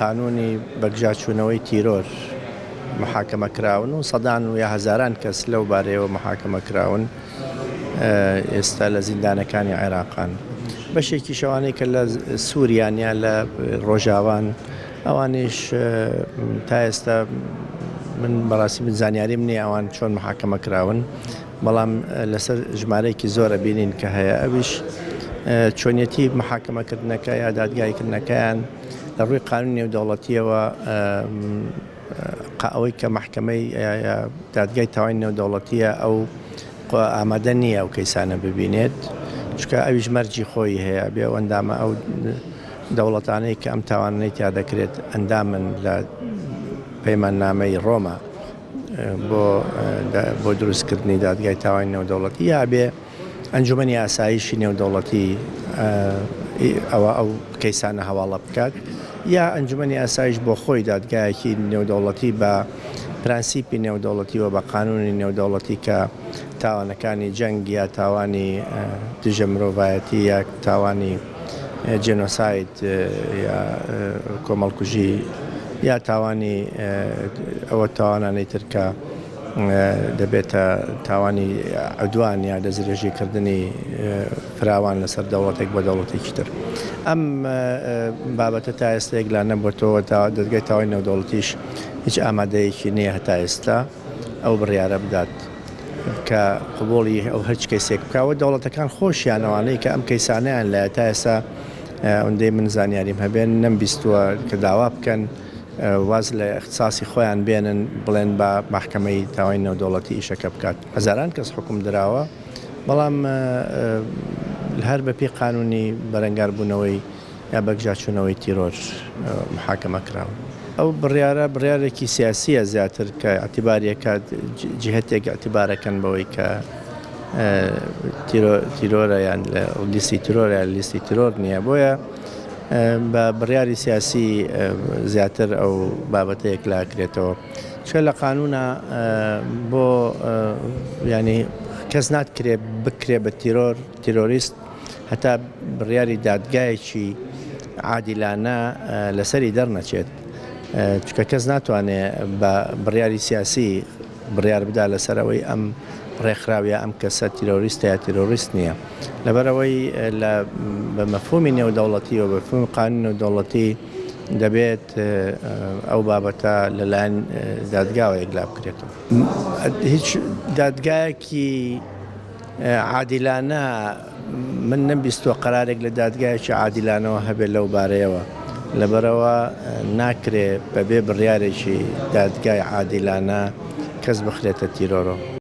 قانونی بەگژاچوونەوەی تیرۆر محاکەمە کراون و سەدان و یا هەزاران کەس لەو بارەیەوە محاکەمە کراون ئێستا لە زیندانەکانی عێراقان. بەشێکی شەوانەی کە لە سووریان یا لە ڕۆژاوان ئەوانش تا ئێستا من بەڕاستی من زانیاریم نییە ئەوان چۆن محاکەمە کراون، بەڵام لەسەر ژمارەیەکی زۆرە بینین کە هەیە. ئەویش چۆنیەتی محاکەمەکردنەکە یا دادگایکردنەکەیان لە ڕووی قانون نێودەوڵەتیەوە ئەوەی کە محکەمەی دادگای تاوانی نێودەوڵەتیە ئەو ئامادە نییە ئەو کەیسانە ببینێت، چکە ئەویش مەرجی خۆی هەیە بێ و ئەندامە ئەو دەوڵەتانەی کە ئەم تاوانەی تیا دەکرێت ئەندامن لە پەیماننامەی ڕۆما بۆ دروستکردنی دادگای تاوانی نێودەوڵەتی یا بێ ئەنجومەنی ئاسایشی نێودەوڵەتی ئەو کەیسانە هەواڵە بکات، یا ئەنجومەنی ئاسایش بۆ خۆی دادگایەکی نێودەوڵەتی بە پرانسیپی نێودەوڵەتیەوە بە قانونی نێودەوڵەتی کە تاوانەکانی جەنگ یا تاوانی دژە مرۆڤایەتی یا تاوانی جێنۆساید یا کۆمەڵکوژی یا تاوانی ئەوە تاوانانەی ترکە دەبێتە تاوانی عودوان یا دەستدرێژیکردنی فراوان لەسەر دەوڵەتێک بە دەوڵەتێکی تر. ئەم بابەتە تا ئێستا یەکلا نەبووەوە دەدگای تاوانی نێودەوڵەتیش هیچ ئامادەیەکی نییە هەتا ئێستا ئەو بڕیارە بدات کە قبوڵی ئەو هەرچ کەسێک بکەوە. دەوڵەتەکان خۆشیانەوانەی کە ئەم کەیسانیان لە تا ئێستا ئەوەندەی من زانیاریم هەبێن نەمبیستووە کە داوا بکەن واز لە اختصاصی خۆیان بێنن بڵێن بە محکەمەی تاوانی نێودەوڵەتی ئیشەکە بکات. هەزاران کەس حکوم دراوە، بەڵام هەر بەپێی قانونی بەرەنگاربوونەوەی یا بەگژاچوونەوەی تیرۆر محاکەمە کراون. ئەو بڕیارێکی سیاسیە زیاتر کە ئەتیباریەکە جهتێک ئەتیبارەکەن بەوەی کە تیرۆرە یان لیستی تیرۆرە یا لیستی تیرۆر نییە، بۆیە بە بڕیاری سیاسی زیاتر ئەو بابەتە یەکلاکرێتەوە. چکە لە قانونە بۆ ینی کەس ناتکرێ بکرێ بە تیرۆریست هەتا بڕیاری دادگایەکی عادیلانە لەسەری دەرنەچێت، چکە کەس ناتوانێت بە بڕیاری سیاسی بڕیار بدا لەسەرەوەی ئەم ڕێکخراویە ئەم کەسە تیرۆریستە یا تیرۆریست نییە. لەبەرەوەی بە مەفهومی نێودەوڵەتی و بە مەفهومی قانون نێودەوڵەتی دەبێت ئەو بابەتە لەلایەن دادگاوە یەکلا بکرێتەوە. هیچ دادگایەکی عادیلانە من نەمبیستووە قەرارێک لە دادگایەکی عادیلانەوە هەبێت لەو بارەیەوە، لەبەرەوە ناکرێت بەبێ بڕیارێکی دادگای عادیلانە کەس بخرێتە تیرۆرۆ.